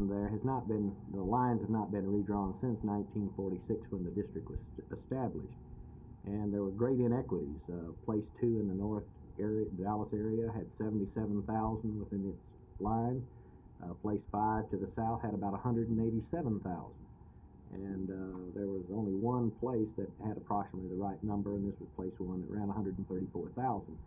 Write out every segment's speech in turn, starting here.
and the lines have not been redrawn since 1946 when the district was established. And there were great inequities. Place 2 in the north area, Dallas area, had 77,000 within its lines. Place 5 to the south had about 187,000. And there was only one place that had approximately the right number, and this was place 1 at around 134,000.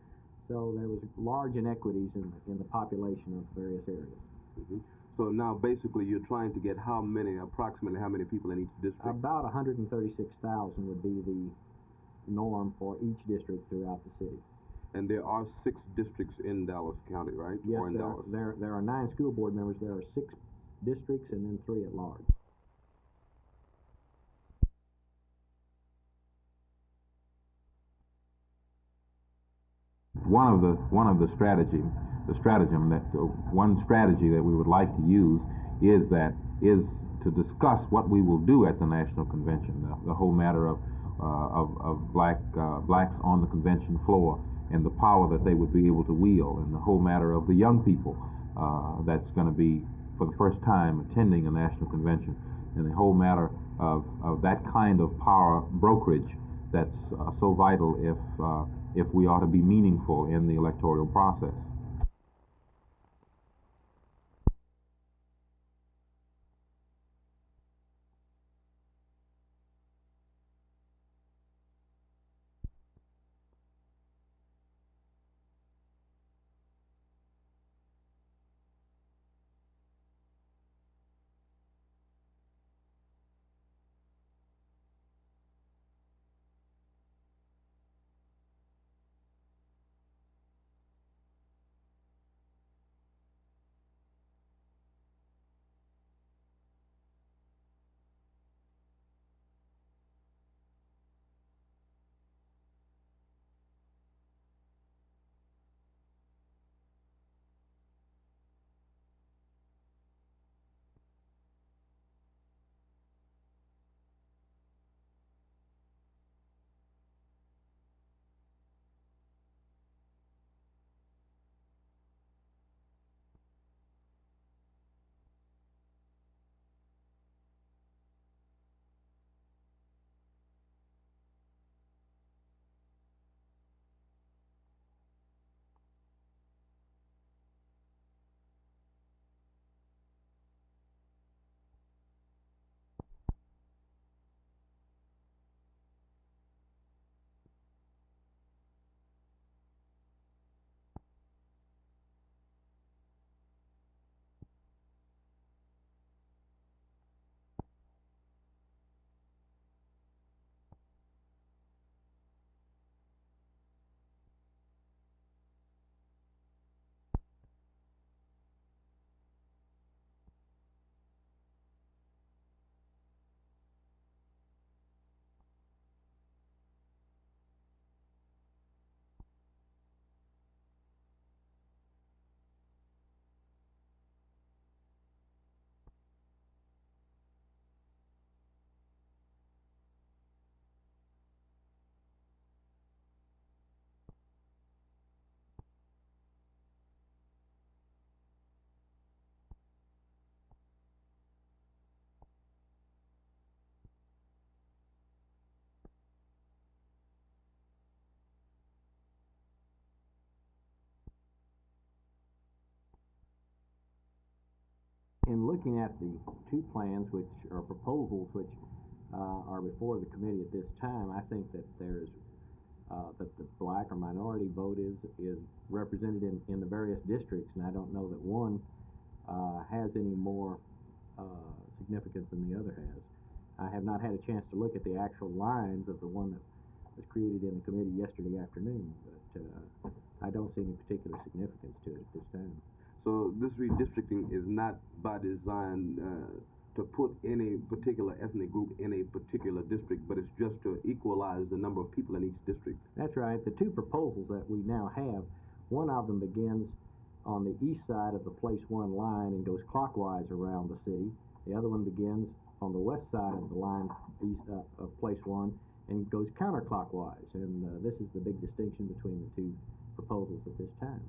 So there was large inequities in the population of various areas. Mm-hmm. So now basically you're trying to get approximately how many people in each district? About 136,000 would be the norm for each district throughout the city. And there are 6 districts in Dallas County, right? Yes, or in Dallas? There are 9 school board members. There are 6 districts and then 3 at large. One strategy that we would like to use is to discuss what we will do at the National Convention, the whole matter of blacks on the convention floor and the power that they would be able to wield, and the whole matter of the young people that's going to be for the first time attending a national convention, and the whole matter of that kind of power brokerage that's so vital if we are to be meaningful in the electoral process. In looking at the 2 plans, which are proposals, which are before the committee at this time, I think that that the black or minority vote is represented in the various districts, and I don't know that one has any more significance than the other has. I have not had a chance to look at the actual lines of the one that was created in the committee yesterday afternoon, but I don't see any particular significance to it at this time. So this redistricting is not by design to put any particular ethnic group in a particular district, but it's just to equalize the number of people in each district. That's right. The 2 proposals that we now have, one of them begins on the east side of the Place 1 line and goes clockwise around the city. The other one begins on the west side of the line east of Place 1 and goes counterclockwise. And this is the big distinction between the 2 proposals at this time.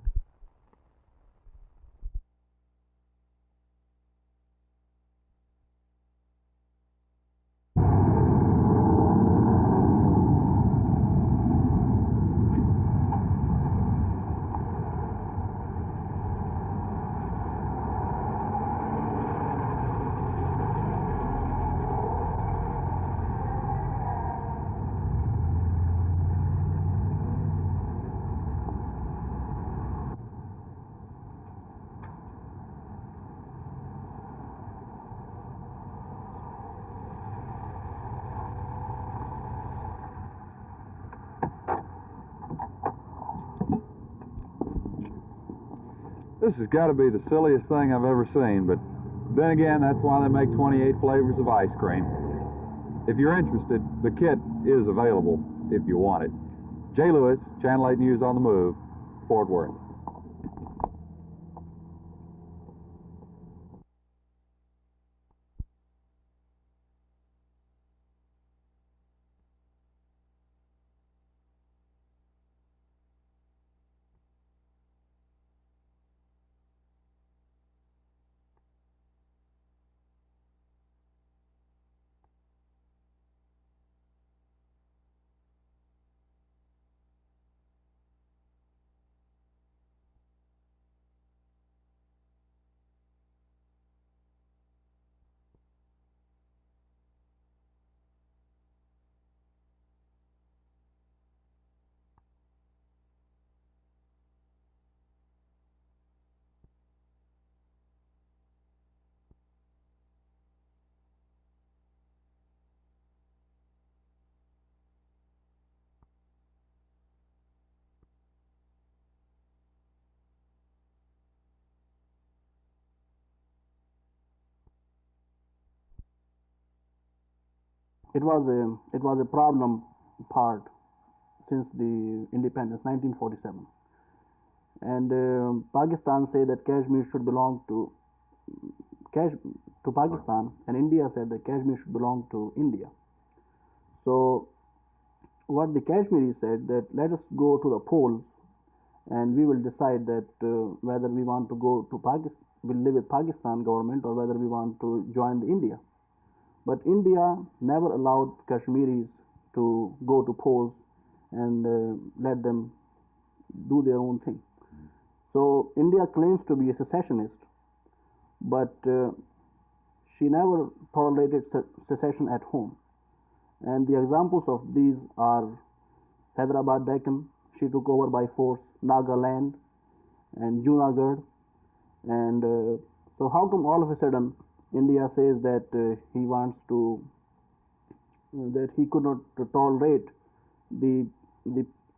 This has got to be the silliest thing I've ever seen, but then again, that's why they make 28 flavors of ice cream. If you're interested, the kit is available if you want it. Jay Lewis, Channel 8 News on the Move, Fort Worth. It was a problem part since the independence, 1947, and Pakistan said that Kashmir should belong to Pakistan, and India said that Kashmir should belong to India. So what the Kashmiris said, that let us go to the polls and we will decide that whether we want to go to Pakistan, will live with Pakistan government, or whether we want to join the India. But India never allowed Kashmiris to go to polls and let them do their own thing. So India claims to be a secessionist, but she never tolerated secession at home. And the examples of these are Hyderabad Deccan, she took over by force, Nagaland and Junagadh. And so how come all of a sudden India says that he wants to, that he could not tolerate the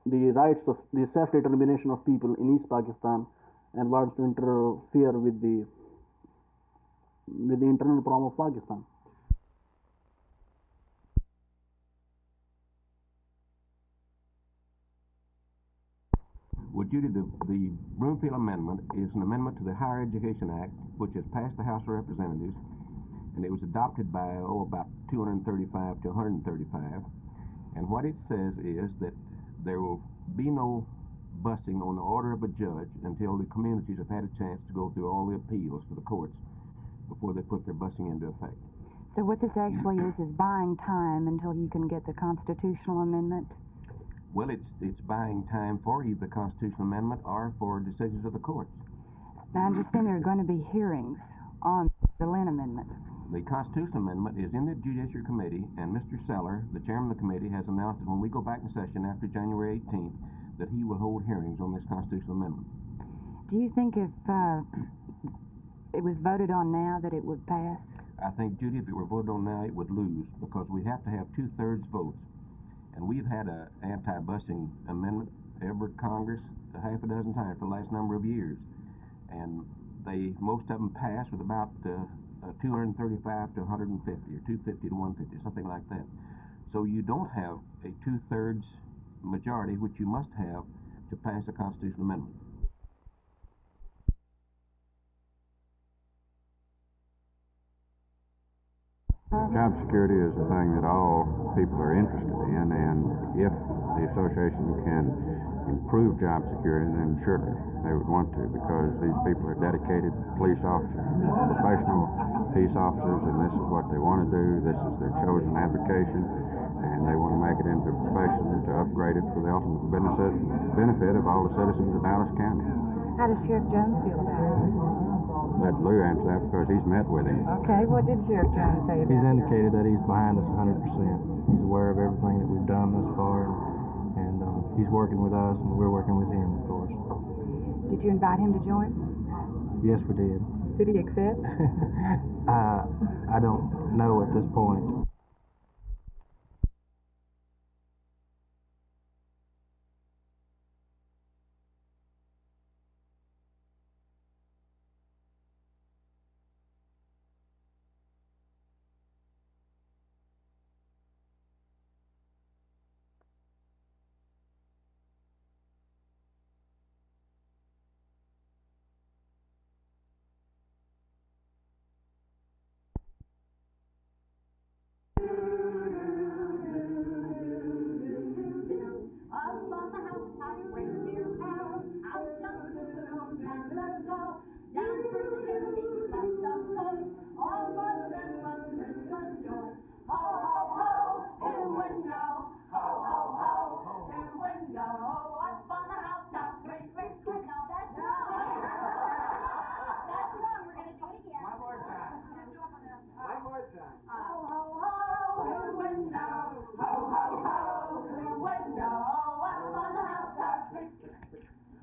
rights of the self-determination of people in East Pakistan, and wants to interfere with the internal problem of Pakistan? Well, Judy, the Broomfield Amendment is an amendment to the Higher Education Act, which has passed the House of Representatives, and it was adopted by, about 235 to 135. And what it says is that there will be no busing on the order of a judge until the communities have had a chance to go through all the appeals to the courts before they put their busing into effect. So what this actually is buying time until you can get the constitutional amendment? Well, it's buying time for either the constitutional amendment or for decisions of the courts. Now, I understand there are going to be hearings on the Lynn Amendment. The constitutional amendment is in the Judiciary Committee, and Mr. Seller, the chairman of the committee, has announced that when we go back in session after January 18th, that he will hold hearings on this constitutional amendment. Do you think if it was voted on now that it would pass? I think, Judy, if it were voted on now, it would lose, because we have to have 2/3 votes. And we've had an anti-busing amendment every Congress a half a dozen times for the last number of years. And most of them pass with about 235 to 150, or 250 to 150, something like that. So you don't have a 2/3 majority, which you must have to pass a constitutional amendment. Job security is a thing that all people are interested in, and if the association can improve job security, then surely they would want to, because these people are dedicated police officers, professional peace officers, and this is what they want to do. This is their chosen avocation, and they want to make it into a profession to upgrade it for the ultimate benefit of all the citizens of Dallas County. How does Sheriff Jones feel about it? Let Lou answer that, because he's met with him. Okay, what did Sheriff Jones say about it? He's indicated that he's behind us 100%. He's aware of everything that we've done thus far, and he's working with us, and we're working with him, of course. Did you invite him to join? Yes, we did. Did he accept? I don't know at this point. window, ho, ho, ho, through window, up on the housetop.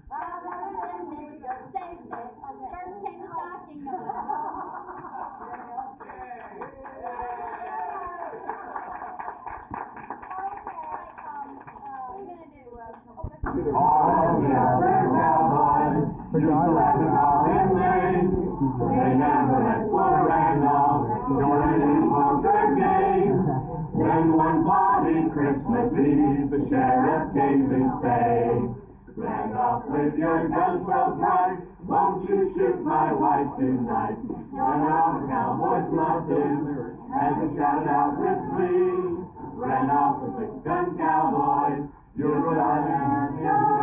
Then maybe go save me. First came the stocking. All the other cowboys used to laugh and call him names. They never let poor Randolph join in poker games. Then one foggy Christmas Eve, the sheriff came to say, Randolph, with your gun so bright, won't you shoot my wife tonight? And all the cowboys loved him as he shouted out with glee, Randolph, the six-gun cowboy, you're running, you're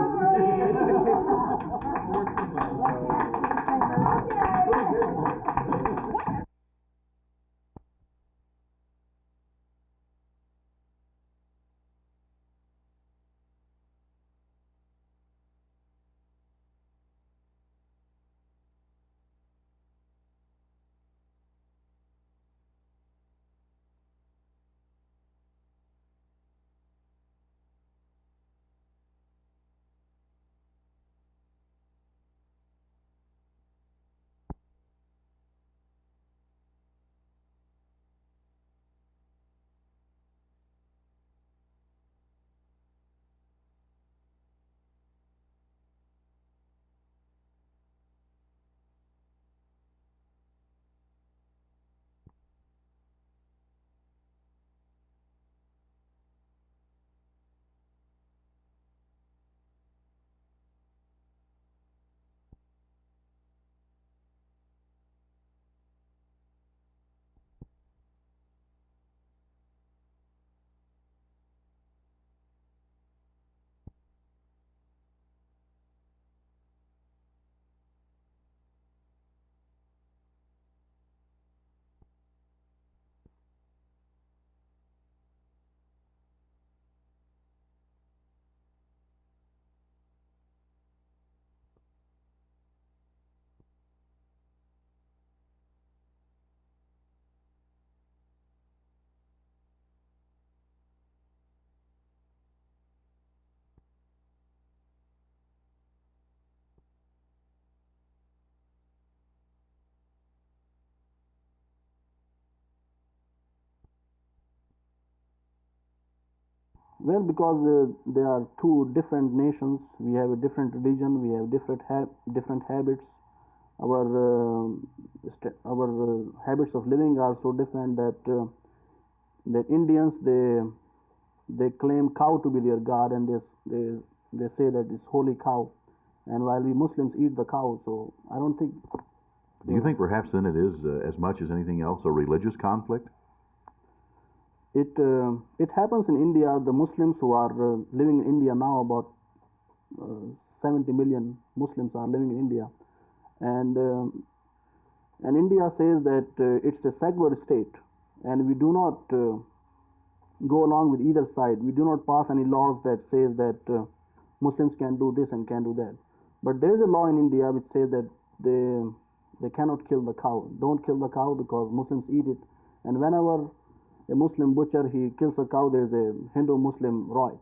Well, because there are two different nations, we have a different religion, we have different habits. Our habits of living are so different that Indians they claim cow to be their god, and they say that it's holy cow, and while we Muslims eat the cow. So I don't think. Do you think perhaps then it is as much as anything else a religious conflict? It happens in India. The Muslims who are living in India now, about 70 million Muslims are living in India, and India says that it's a secular state, and we do not go along with either side. We do not pass any laws that says that Muslims can do this and can do that. But there is a law in India which says that they cannot kill the cow. Don't kill the cow because Muslims eat it, and whenever a Muslim butcher he kills a cow, there is a Hindu-Muslim riot.